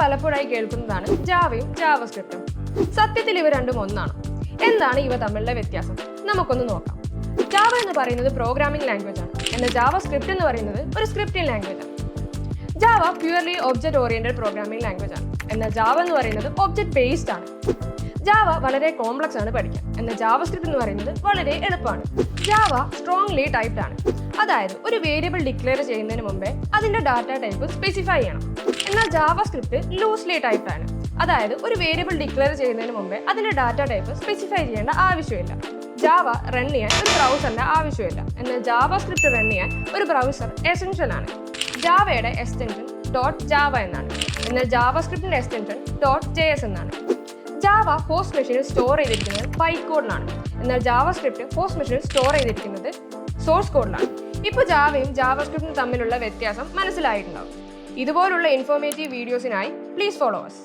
പലപ്പോഴായി കേൾക്കുന്നതാണ് ജാവയും ജാവാസ്ക്രിപ്റ്റും. സത്യത്തിൽ ഇവ രണ്ടും ഒന്നാണ്. എന്താണ് ഇവ തമ്മിലുള്ള വ്യത്യാസം? നമുക്കൊന്ന് നോക്കാം. ജാവ എന്ന് പറയുന്നത് പ്രോഗ്രാമിംഗ് ലാംഗ്വേജ് ആണ്, എന്നാൽ ജാവാസ്ക്രിപ്റ്റ് എന്ന് പറയുന്നത് ഒരു സ്ക്രിപ്റ്റിംഗ് ലാംഗ്വേജ് ആണ്. Java purely object oriented programming language ആണ്, എന്നാൽ ജാവ എന്ന് പറയുന്നത് ഒബ്ജക്റ്റ് ബേസ്ഡ് ആണ്. ജാവ വളരെ കോംപ്ലക്സ് ആണ് പഠിക്കാൻ, എന്നാൽ ജാവാസ്ക്രിപ്റ്റ് എന്ന് പറയുന്നത് വളരെ എളുപ്പമാണ്. ജാവ സ്ട്രോങ്ലി ടൈപ്ഡ് ആണ്, അതായത് ഒരു വേരിയബിൾ ഡിക്ലെയർ ചെയ്യുന്നതിന് മുമ്പേ അതിന്റെ ഡാറ്റ ടൈപ്പ് സ്പെസിഫൈ ചെയ്യണം. എന്നാൽ ജാവാസ്ക്രിപ്റ്റ് ലൂസ്ലി ടൈപ്ഡ് ആണ്, അതായത് ഒരു വേരിയബിൾ ഡിക്ലെയർ ചെയ്യുന്നതിന് മുമ്പേ അതിന്റെ ഡാറ്റ ടൈപ്പ് സ്പെസിഫൈ ചെയ്യേണ്ട ആവശ്യമില്ല. ജാവ റൺ ചെയ്യാൻ ഒരു ബ്രൗസറിന്റെ ആവശ്യമില്ല, എന്നാൽ ജാവാസ്ക്രിപ്റ്റ് റൺ ചെയ്യാൻ ഒരു ബ്രൗസർ എസെൻഷ്യൽ ആണ്. ജാവയുടെ എക്സ്റ്റൻഷൻ .java എന്നാണ്, എന്നാൽ ജാവാസ്ക്രിപ്റ്റിന്റെ എക്സ്റ്റൻഷൻ .js എന്നാണ്. ജാവ ഹോസ്റ്റ് മെഷീനിൽ സ്റ്റോർ ചെയ്തിരിക്കുന്നത് ബൈറ്റ് കോഡിലാണ്, എന്നാൽ ജാവാസ്ക്രിപ്റ്റ് ഹോസ്റ്റ് മെഷീനിൽ സ്റ്റോർ ചെയ്തിരിക്കുന്നത് സോഴ്സ് കോഡിലാണ്. ഇപ്പോൾ ജാവയും ജാവാസ്ക്രിപ്റ്റും തമ്മിലുള്ള വ്യത്യാസം മനസ്സിലായിട്ടുണ്ടാവും. ഇതുപോലുള്ള ഇൻഫോർമേറ്റീവ് വീഡിയോസിനായി പ്ലീസ് ഫോളോ us.